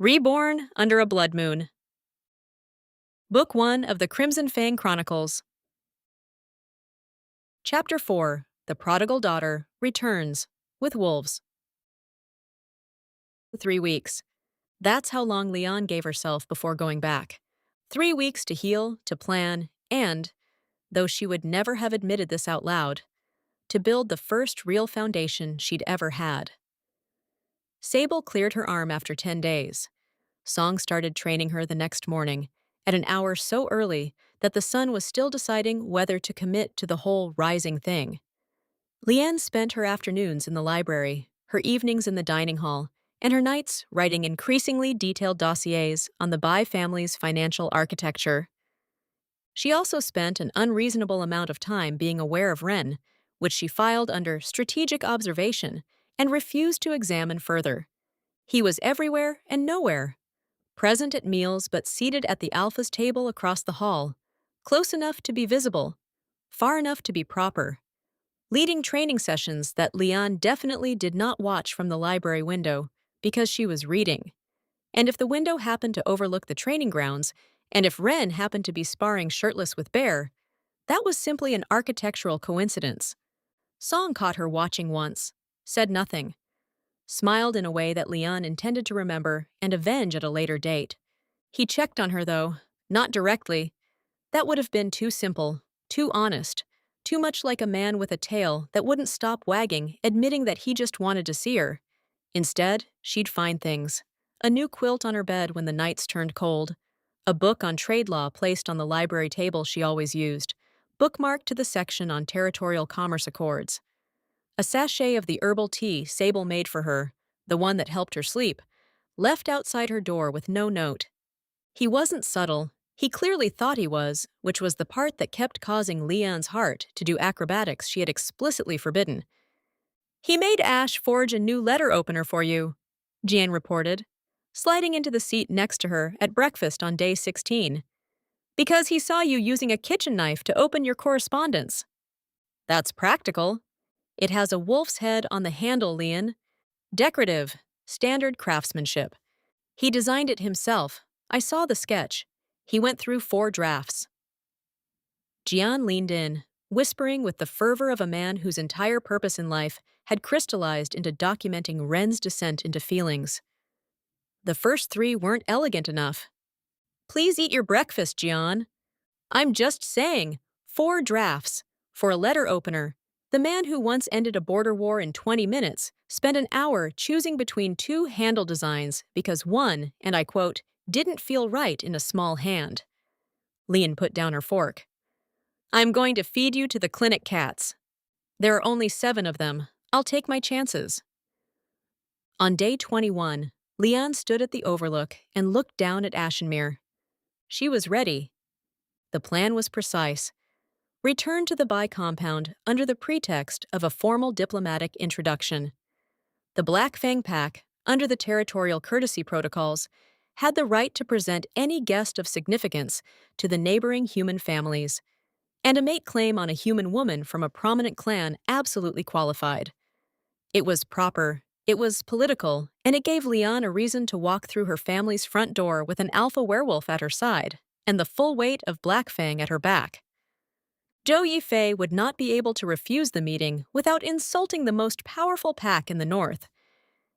Reborn Under a Blood Moon. Book 1 of the Crimson Fang Chronicles. Chapter 4 The Prodigal Daughter Returns with Wolves. 3 weeks. That's how long Lian gave herself before going back. 3 weeks to heal, to plan, and, though she would never have admitted this out loud, to build the first real foundation she'd ever had. Sable cleared her arm after 10 days. Song started training her the next morning, at an hour so early that the sun was still deciding whether to commit to the whole rising thing. Lian spent her afternoons in the library, her evenings in the dining hall, and her nights writing increasingly detailed dossiers on the Bai family's financial architecture. She also spent an unreasonable amount of time being aware of Ren, which she filed under strategic observation and refused to examine further. He was everywhere and nowhere. Present at meals but seated at the Alpha's table across the hall, close enough to be visible, far enough to be proper. Leading training sessions that Lian definitely did not watch from the library window because she was reading. And if the window happened to overlook the training grounds, and if Ren happened to be sparring shirtless with Bear, that was simply an architectural coincidence. Song caught her watching once, said nothing. Smiled in a way that Lian intended to remember and avenge at a later date. He checked on her, though, not directly. That would have been too simple, too honest, too much like a man with a tail that wouldn't stop wagging, admitting that he just wanted to see her. Instead, she'd find things. A new quilt on her bed when the nights turned cold. A book on trade law placed on the library table she always used. Bookmarked to the section on territorial commerce accords. A sachet of the herbal tea Sable made for her, the one that helped her sleep, left outside her door with no note. He wasn't subtle. He clearly thought he was, which was the part that kept causing Lian's heart to do acrobatics she had explicitly forbidden. "He made Ash forge a new letter opener for you," Jian reported, sliding into the seat next to her at breakfast on day 16. "Because he saw you using a kitchen knife to open your correspondence." "That's practical. It has a wolf's head on the handle, Lian. Decorative, standard craftsmanship. He designed it himself. I saw the sketch. He went through 4 drafts." Jian leaned in, whispering with the fervor of a man whose entire purpose in life had crystallized into documenting Ren's descent into feelings. "The first 3 weren't elegant enough." "Please eat your breakfast, Jian." "I'm just saying, 4 drafts. For a letter opener. The man who once ended a border war in 20 minutes spent an hour choosing between 2 handle designs because one, and I quote, didn't feel right in a small hand." Lian put down her fork. "I'm going to feed you to the clinic cats. There are only 7 of them. I'll take my chances." On day 21, Lian stood at the overlook and looked down at Ashenmere. She was ready. The plan was precise. Return to the Bai compound under the pretext of a formal diplomatic introduction. The Black Fang Pack, under the territorial courtesy protocols, had the right to present any guest of significance to the neighboring human families, and a mate claim on a human woman from a prominent clan absolutely qualified. It was proper, it was political, and it gave Lian a reason to walk through her family's front door with an alpha werewolf at her side and the full weight of Black Fang at her back. Zhou Yifei would not be able to refuse the meeting without insulting the most powerful pack in the north.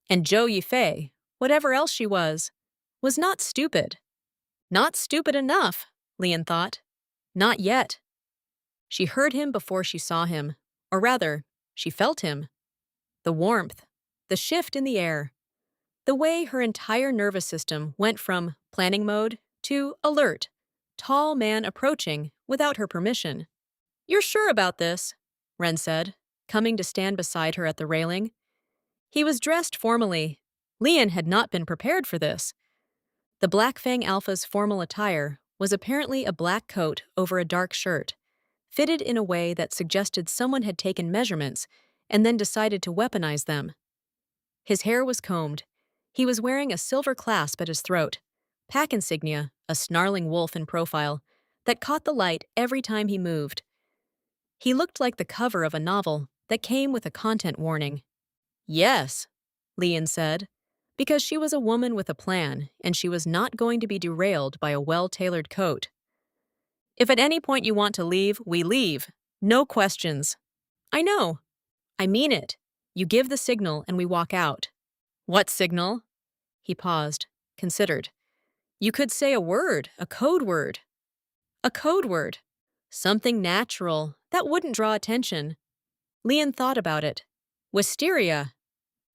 And Zhou Yifei, whatever else she was not stupid. Not stupid enough, Lian thought. Not yet. She heard him before she saw him, or rather, she felt him. The warmth, the shift in the air, the way her entire nervous system went from planning mode to alert, tall man approaching without her permission. "You're sure about this?" Ren said, coming to stand beside her at the railing. He was dressed formally. Lian had not been prepared for this. The Black Fang Alpha's formal attire was apparently a black coat over a dark shirt, fitted in a way that suggested someone had taken measurements and then decided to weaponize them. His hair was combed. He was wearing a silver clasp at his throat, pack insignia, a snarling wolf in profile, that caught the light every time he moved. He looked like the cover of a novel that came with a content warning. "Yes," Lian said. Because she was a woman with a plan, and she was not going to be derailed by a well-tailored coat. If at any point you want to leave, we leave. No questions. I know. I mean it. You give the signal and we walk out. What signal? He paused, considered. You could say a word, a code word. A code word. Something natural. That wouldn't draw attention. Lian thought about it. Wisteria.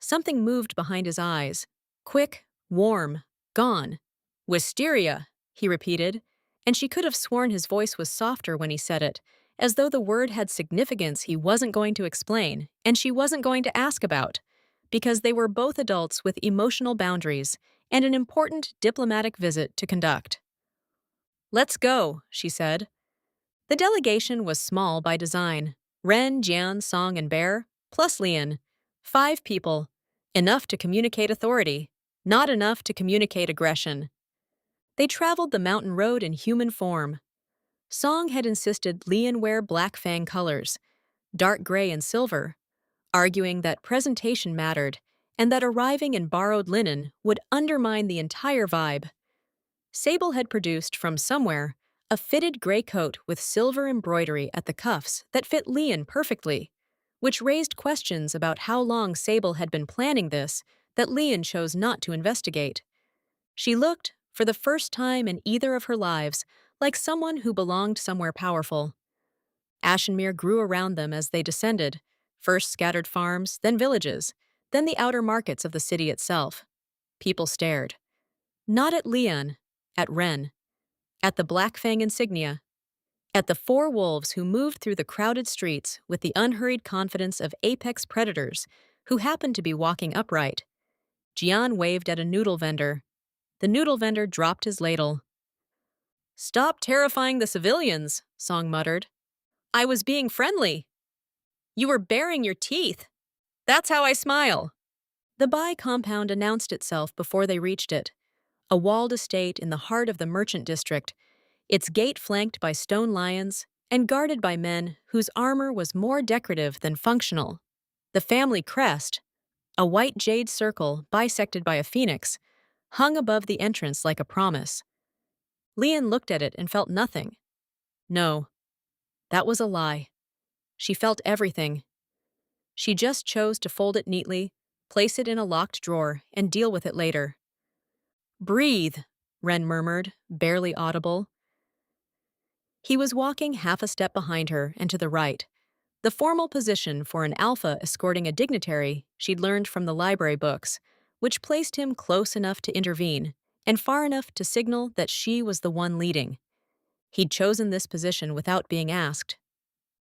Something moved behind his eyes. Quick, warm, gone. Wisteria, he repeated, and she could have sworn his voice was softer when he said it, as though the word had significance he wasn't going to explain and she wasn't going to ask about, because they were both adults with emotional boundaries and an important diplomatic visit to conduct. Let's go, she said. The delegation was small by design. Ren, Jian, Song, and Bear, plus Lian. 5 people. Enough to communicate authority, not enough to communicate aggression. They traveled the mountain road in human form. Song had insisted Lian wear black fang colors, dark gray and silver, arguing that presentation mattered and that arriving in borrowed linen would undermine the entire vibe. Sable had produced from somewhere a fitted gray coat with silver embroidery at the cuffs that fit Lian perfectly, which raised questions about how long Sable had been planning this that Lian chose not to investigate. She looked, for the first time in either of her lives, like someone who belonged somewhere powerful. Ashenmere grew around them as they descended, first scattered farms, then villages, then the outer markets of the city itself. People stared. Not at Lian, at Ren, at the Black Fang insignia, at the 4 wolves who moved through the crowded streets with the unhurried confidence of apex predators who happened to be walking upright. Jian waved at a noodle vendor. The noodle vendor dropped his ladle. Stop terrifying the civilians, Song muttered. I was being friendly. You were baring your teeth. That's how I smile. The Bai compound announced itself before they reached it. A walled estate in the heart of the merchant district, its gate flanked by stone lions and guarded by men whose armor was more decorative than functional. The family crest, a white jade circle bisected by a phoenix, hung above the entrance like a promise. Lian looked at it and felt nothing. No, that was a lie. She felt everything. She just chose to fold it neatly, place it in a locked drawer, and deal with it later. Breathe, Ren murmured, barely audible. He was walking half a step behind her and to the right, the formal position for an alpha escorting a dignitary she'd learned from the library books, which placed him close enough to intervene and far enough to signal that she was the one leading. He'd chosen this position without being asked.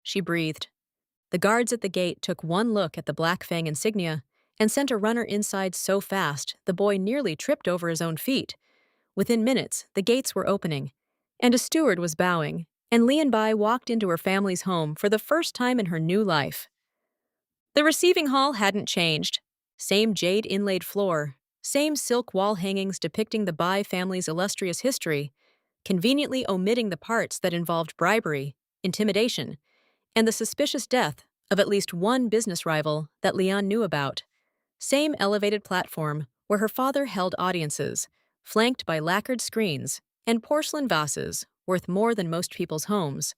She breathed. The guards at the gate took one look at the Black Fang insignia and sent a runner inside so fast the boy nearly tripped over his own feet. Within minutes, the gates were opening, and a steward was bowing, and Lian Bai walked into her family's home for the first time in her new life. The receiving hall hadn't changed. Same jade inlaid floor, same silk wall hangings depicting the Bai family's illustrious history, conveniently omitting the parts that involved bribery, intimidation, and the suspicious death of at least one business rival that Lian knew about. Same elevated platform where her father held audiences, flanked by lacquered screens and porcelain vases worth more than most people's homes.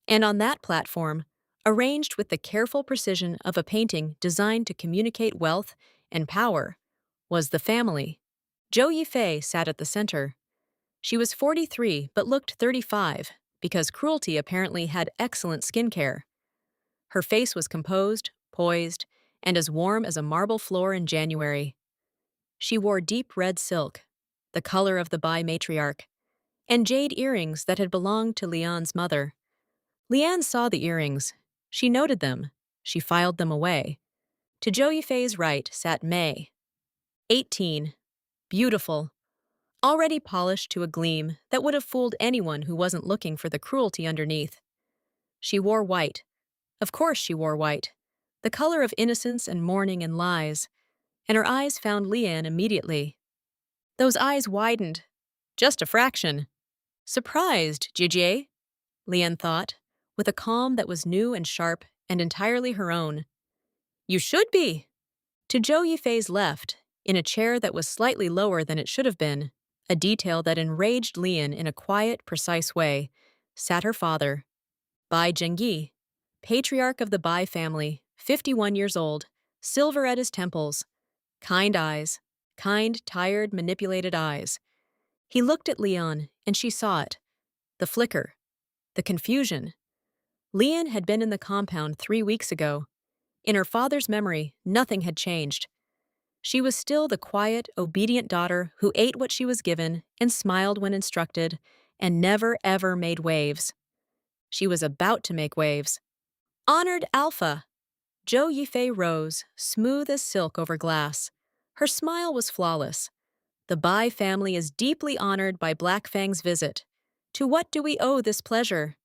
And on that platform, arranged with the careful precision of a painting designed to communicate wealth and power, was the family. Zhou Yifei sat at the center. She was 43 but looked 35 because cruelty apparently had excellent skincare. Her face was composed, poised, and as warm as a marble floor in January. She wore deep red silk, the color of the Bai matriarch, and jade earrings that had belonged to Lian's mother. Lian saw the earrings. She noted them. She filed them away. To Zhou Yifei's right sat Mei. 18. Beautiful. Already polished to a gleam that would have fooled anyone who wasn't looking for the cruelty underneath. She wore white. Of course she wore white. The color of innocence and mourning and lies. And her eyes found Lian immediately. Those eyes widened. Just a fraction. Surprised, Jijie? Lian thought, with a calm that was new and sharp and entirely her own. You should be. To Zhou Yifei's left, In a chair that was slightly lower than it should have been, a detail that enraged Lian in a quiet, precise way, sat her father, Bai Zhengyi, patriarch of the Bai family, 51 years old, silver at his temples, kind eyes, kind, tired, manipulated eyes. He looked at Lian, and she saw it. The flicker. The confusion. Lian had been in the compound 3 weeks ago. In her father's memory, nothing had changed. She was still the quiet, obedient daughter who ate what she was given and smiled when instructed, and never ever made waves. She was about to make waves. Honored Alpha! Zhou Yifei rose, smooth as silk over glass. Her smile was flawless. The Bai family is deeply honored by Black Fang's visit. To what do we owe this pleasure?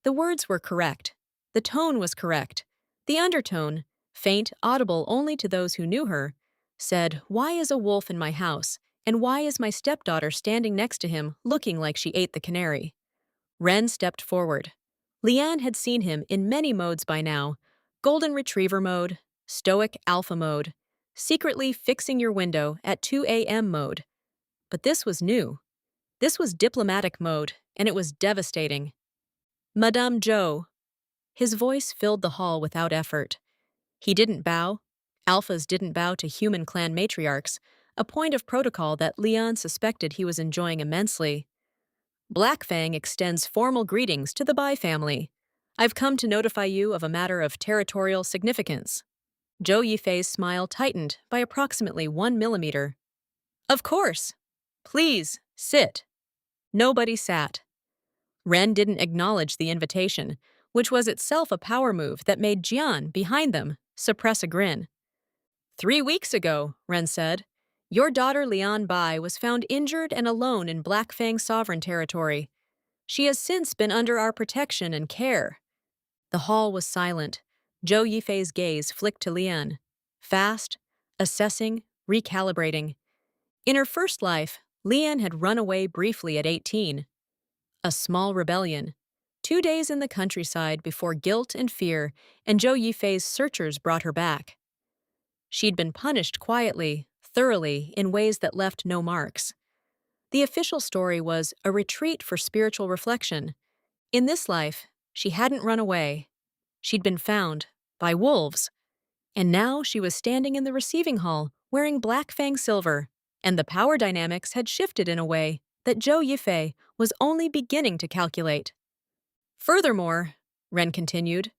The words were correct. The tone was correct. The undertone, faint, audible only to those who knew her, said, "Why is a wolf in my house, and why is my stepdaughter standing next to him looking like she ate the canary?" Ren stepped forward. Lian had seen him in many modes by now: golden retriever mode, stoic alpha mode, secretly fixing your window at 2 a.m. mode. But this was new. This was diplomatic mode, and it was devastating. Madame Zhou. His voice filled the hall without effort. He didn't bow. Alphas didn't bow to human clan matriarchs, a point of protocol that Lian suspected he was enjoying immensely. Black Fang extends formal greetings to the Bai family. I've come to notify you of a matter of territorial significance. Zhou Yifei's smile tightened by approximately 1 millimeter. Of course. Please, sit. Nobody sat. Ren didn't acknowledge the invitation, which was itself a power move that made Jian, behind them, suppress a grin. 3 weeks ago, Ren said, your daughter Lian Bai was found injured and alone in Black Fang sovereign territory. She has since been under our protection and care. The hall was silent. Zhou Yifei's gaze flicked to Lian. Fast, assessing, recalibrating. In her first life, Lian had run away briefly at 18. A small rebellion. 2 days in the countryside before guilt and fear and Zhou Yifei's searchers brought her back. She'd been punished quietly, thoroughly, in ways that left no marks. The official story was a retreat for spiritual reflection. In this life, she hadn't run away. She'd been found, by wolves. And now she was standing in the receiving hall, wearing Black Fang silver, and the power dynamics had shifted in a way that Zhou Yifei was only beginning to calculate. Furthermore, Ren continued,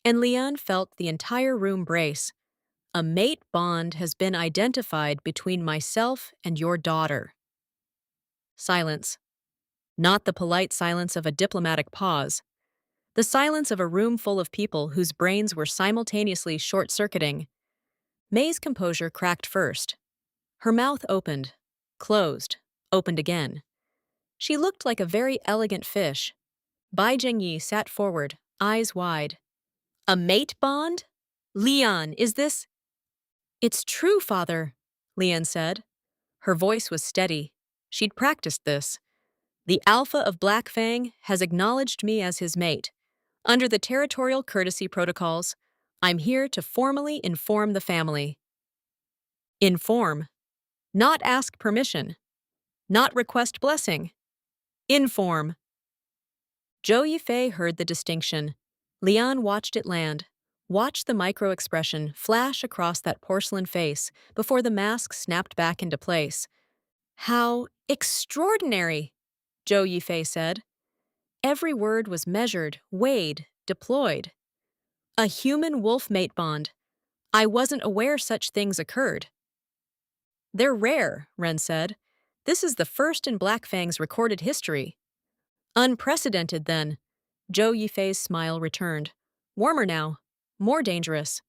and Lian felt the entire room brace, a mate bond has been identified between myself and your daughter. Silence. Not the polite silence of a diplomatic pause. The silence of a room full of people whose brains were simultaneously short-circuiting. May's composure cracked first. Her mouth opened, closed, opened again. She looked like a very elegant fish. Bai Zhengyi sat forward, eyes wide. A mate bond? Lian, is this? It's true, father, Lian said. Her voice was steady. She'd practiced this. The Alpha of Black Fang has acknowledged me as his mate. Under the territorial courtesy protocols, I'm here to formally inform the family. Inform. Not ask permission. Not request blessing. Inform. Zhou Yifei heard the distinction. Lian watched it land, watched the micro-expression flash across that porcelain face before the mask snapped back into place. How extraordinary, Zhou Yifei said. Every word was measured, weighed, deployed. A human-wolf mate bond. I wasn't aware such things occurred. They're rare, Ren said. This is the first in Black Fang's recorded history. Unprecedented, then. Zhou Yifei's smile returned. Warmer now. More dangerous.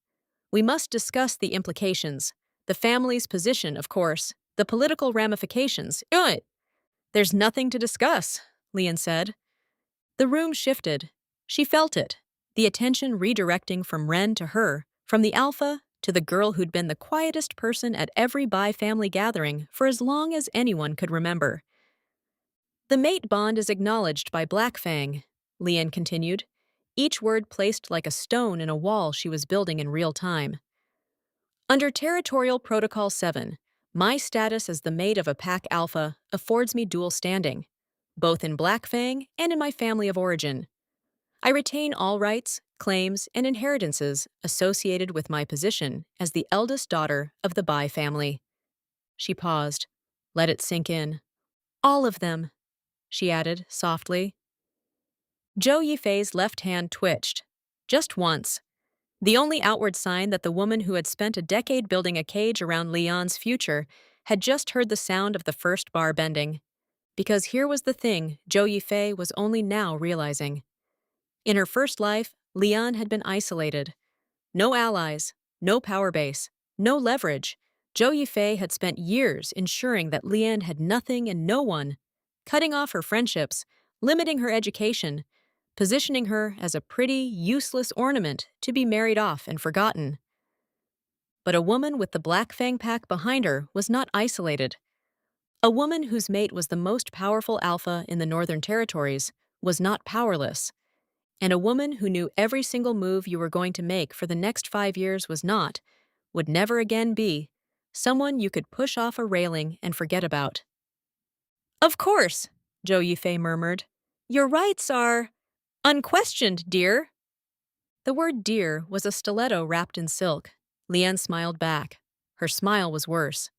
We must discuss the implications. The family's position, of course. The political ramifications. There's nothing to discuss, Lian said. The room shifted. She felt it. The attention redirecting from Ren to her, from the Alpha to the girl who'd been the quietest person at every Bai family gathering for as long as anyone could remember. The mate bond is acknowledged by Black Fang, Lian continued, each word placed like a stone in a wall she was building in real time. Under Territorial Protocol 7, My status as the mate of a pack alpha affords me dual standing, both in Black Fang and in my family of origin. I retain all rights, claims, and inheritances associated with my position as the eldest daughter of the Bai family. She paused. Let it sink in. All of them, she added softly. Zhou Yifei's left hand twitched. Just once. The only outward sign that the woman who had spent a decade building a cage around Lian's future had just heard the sound of the first bar bending. Because here was the thing Zhou Yifei was only now realizing. In her first life, Lian had been isolated. No allies, no power base, no leverage. Zhou Yifei had spent years ensuring that Lian had nothing and no one, cutting off her friendships, limiting her education, positioning her as a pretty, useless ornament to be married off and forgotten. But a woman with the Black Fang pack behind her was not isolated. A woman whose mate was the most powerful alpha in the Northern Territories was not powerless. And a woman who knew every single move you were going to make for the next 5 years was not, would never again be, someone you could push off a railing and forget about. Of course, Zhou Yifei murmured. Your rights are unquestioned, dear. The word dear was a stiletto wrapped in silk. Lian smiled back. Her smile was worse.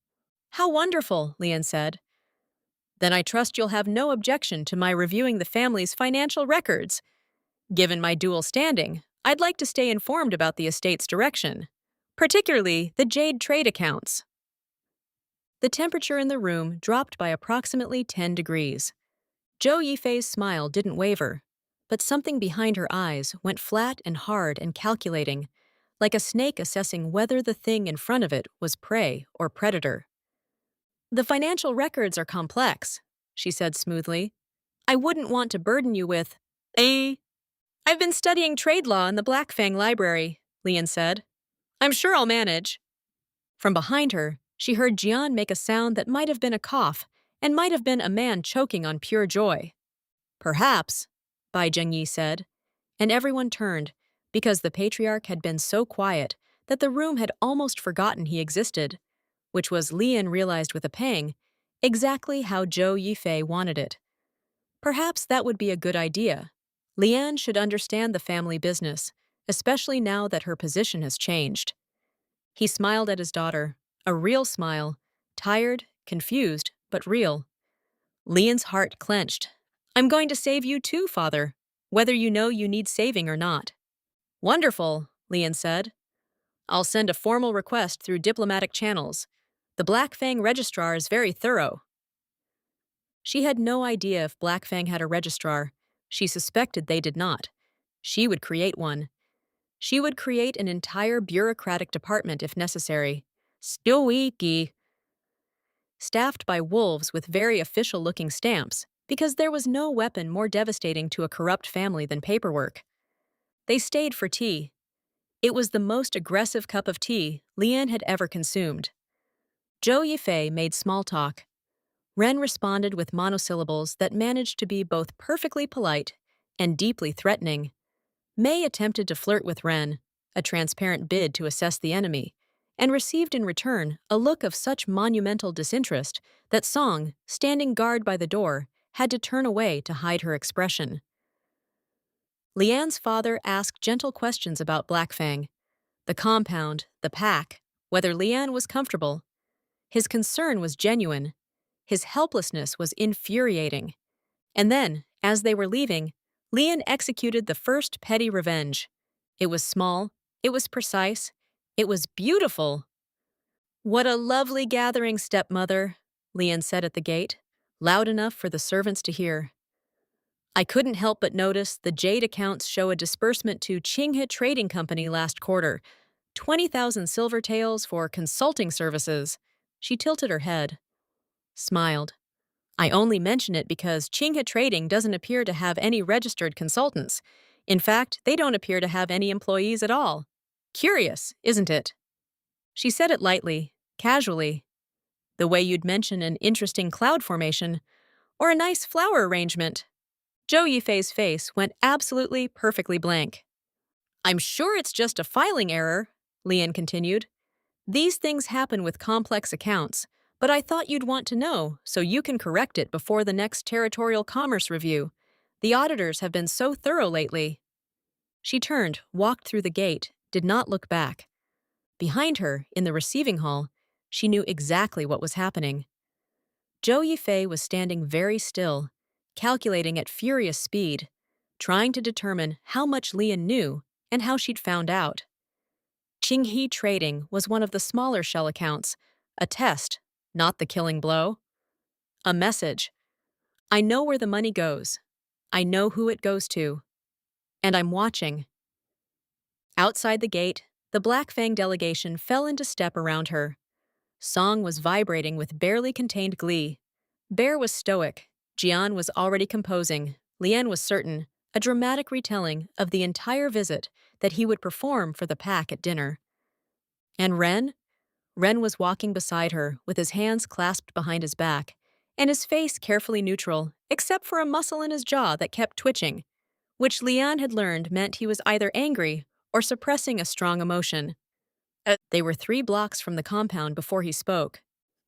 How wonderful, Lian said. Then I trust you'll have no objection to my reviewing the family's financial records. Given my dual standing, I'd like to stay informed about the estate's direction, particularly the jade trade accounts. The temperature in the room dropped by approximately 10 degrees. Zhou Yifei's smile didn't waver, but something behind her eyes went flat and hard and calculating, like a snake assessing whether the thing in front of it was prey or predator. The financial records are complex, she said smoothly. I wouldn't want to burden you with, I've been studying trade law in the Black Fang Library, Lian said. I'm sure I'll manage. From behind her, she heard Jian make a sound that might have been a cough and might have been a man choking on pure joy. Perhaps, Bai Zhengyi said, and everyone turned, because the patriarch had been so quiet that the room had almost forgotten he existed, which was, Lian realized with a pang, exactly how Zhou Yifei wanted it. Perhaps that would be a good idea. Lian should understand the family business, especially now that her position has changed. He smiled at his daughter, a real smile, tired, confused, but real. Lian's heart clenched. I'm going to save you too, father, whether you know you need saving or not. Wonderful, Lian said. I'll send a formal request through diplomatic channels. The Black Fang registrar is very thorough. She had no idea if Black Fang had a registrar. She suspected they did not. She would create one. She would create an entire bureaucratic department if necessary. Stoiki. Staffed by wolves with very official-looking stamps, because there was no weapon more devastating to a corrupt family than paperwork. They stayed for tea. It was the most aggressive cup of tea Lian had ever consumed. Zhou Yifei made small talk. Ren responded with monosyllables that managed to be both perfectly polite and deeply threatening. Mei attempted to flirt with Ren, a transparent bid to assess the enemy, and received in return a look of such monumental disinterest that Song, standing guard by the door, had to turn away to hide her expression. Lian's father asked gentle questions about Black Fang, the compound, the pack, whether Lian was comfortable. His concern was genuine. His helplessness was infuriating. And then, as they were leaving, Lian executed the first petty revenge. It was small, it was precise, it was beautiful. What a lovely gathering, stepmother, Lian said at the gate, loud enough for the servants to hear. I couldn't help but notice the Jade accounts show a disbursement to Qinghe Trading Company last quarter, 20,000 silver taels for consulting services. She tilted her head. Smiled. I only mention it because Qinghe Trading doesn't appear to have any registered consultants. In fact, they don't appear to have any employees at all. Curious, isn't it? She said it lightly, casually. The way you'd mention an interesting cloud formation or a nice flower arrangement. Zhou Yifei's face went absolutely perfectly blank. I'm sure it's just a filing error, Lian continued. These things happen with complex accounts, But I thought you'd want to know, so you can correct it before the next Territorial Commerce Review. The auditors have been so thorough lately. She turned, walked through the gate, did not look back. Behind her, in the receiving hall, she knew exactly what was happening. Zhou Yifei was standing very still, calculating at furious speed, trying to determine how much Lian knew and how she'd found out. Qinghe Trading was one of the smaller shell accounts, a test, not the killing blow. A message. I know where the money goes. I know who it goes to. And I'm watching. Outside the gate, the Black Fang delegation fell into step around her. Song was vibrating with barely contained glee. Bear was stoic. Jian was already composing. Lian was certain, a dramatic retelling of the entire visit that he would perform for the pack at dinner. And Ren? Ren was walking beside her, with his hands clasped behind his back, and his face carefully neutral, except for a muscle in his jaw that kept twitching, which Lian had learned meant he was either angry or suppressing a strong emotion. They were 3 blocks from the compound before he spoke.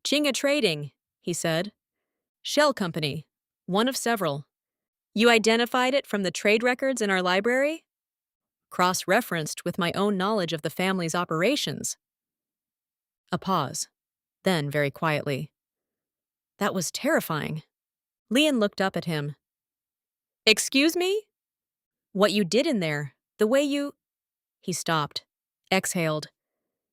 Qinghe Trading, he said. Shell company. One of several. You identified it from the trade records in our library? Cross-referenced with my own knowledge of the family's operations. A pause. Then, very quietly. That was terrifying. Lian looked up at him. Excuse me? What you did in there, the way you… He stopped. Exhaled.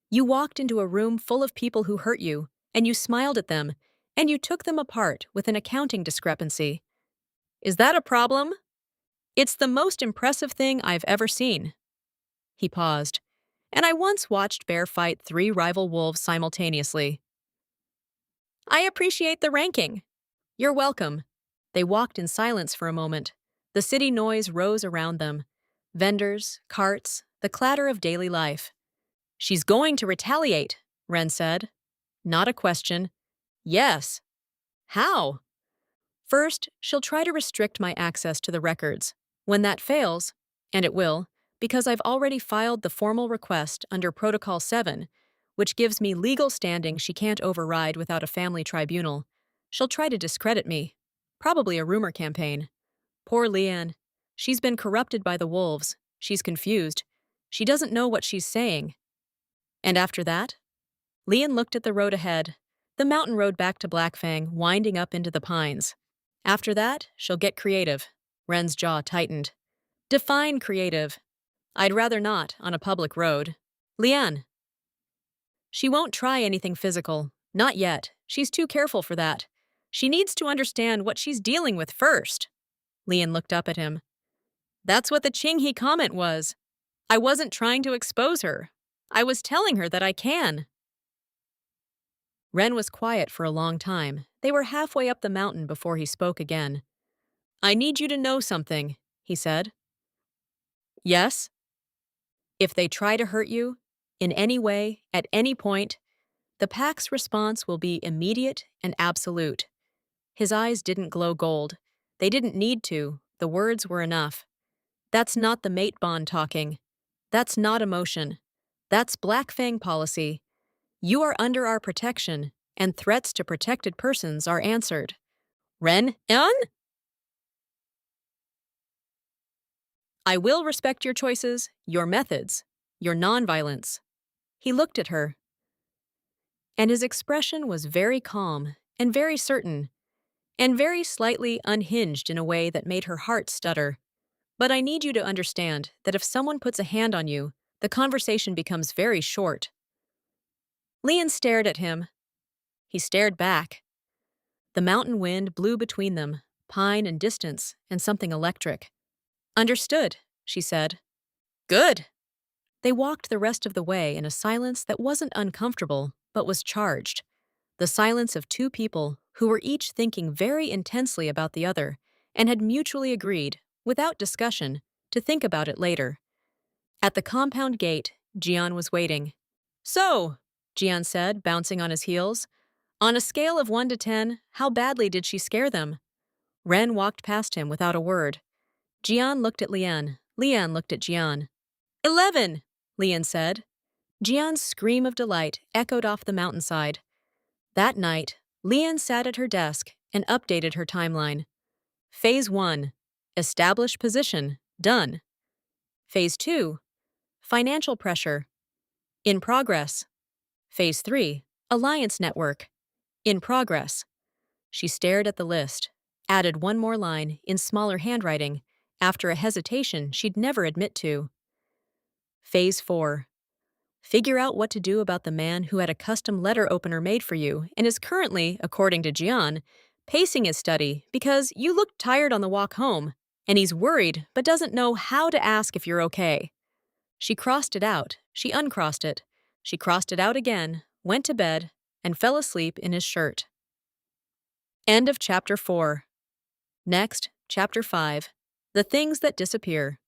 You walked into a room full of people who hurt you, and you smiled at them, and you took them apart with an accounting discrepancy. Is that a problem? It's the most impressive thing I've ever seen. He paused. And I once watched Bear fight 3 rival wolves simultaneously. I appreciate the ranking. You're welcome. They walked in silence for a moment. The city noise rose around them. Vendors, carts, the clatter of daily life. She's going to retaliate, Ren said. Not a question. Yes. How? First, she'll try to restrict my access to the records. When that fails, and it will, because I've already filed the formal request under Protocol 7, which gives me legal standing she can't override without a family tribunal, she'll try to discredit me. Probably a rumor campaign. Poor Lian. She's been corrupted by the wolves. She's confused. She doesn't know what she's saying. And after that? Lian looked at the road ahead, the mountain road back to Blackfang, winding up into the pines. After that, she'll get creative. Ren's jaw tightened. Define creative. I'd rather not, on a public road. Lian. She won't try anything physical. Not yet. She's too careful for that. She needs to understand what she's dealing with first. Lian looked up at him. That's what the Qinghe comment was. I wasn't trying to expose her. I was telling her that I can. Ren was quiet for a long time. They were halfway up the mountain before he spoke again. I need you to know something, he said. Yes? If they try to hurt you, in any way, at any point, the pack's response will be immediate and absolute. His eyes didn't glow gold. They didn't need to. The words were enough. That's not the mate bond talking. That's not emotion. That's Black Fang policy. You are under our protection, and threats to protected persons are answered. Ren, I will respect your choices, your methods, your nonviolence. He looked at her, and his expression was very calm and very certain, and very slightly unhinged in a way that made her heart stutter. But I need you to understand that if someone puts a hand on you, the conversation becomes very short. Lian stared at him. He stared back. The mountain wind blew between them, pine and distance, and something electric. Understood, she said. Good. They walked the rest of the way in a silence that wasn't uncomfortable, but was charged. The silence of 2 people who were each thinking very intensely about the other and had mutually agreed, without discussion, to think about it later. At the compound gate, Jian was waiting. So, Jian said, bouncing on his heels, on a scale of 1 to 10, how badly did she scare them? Ren walked past him without a word. Jian looked at Lian. Lian looked at Jian. 11, Lian said. Jian's scream of delight echoed off the mountainside. That night, Lian sat at her desk and updated her timeline. Phase 1. Establish position. Done. Phase 2. Financial pressure. In progress. Phase 3. Alliance network. In progress. She stared at the list, added one more line in smaller handwriting, after a hesitation she'd never admit to. Phase 4. Figure out what to do about the man who had a custom letter opener made for you and is currently, according to Jian, pacing his study because you looked tired on the walk home, and he's worried but doesn't know how to ask if you're okay. She crossed it out, she uncrossed it, she crossed it out again, went to bed, and fell asleep in his shirt. End of Chapter 4. Next, Chapter 5. The Things That Disappear.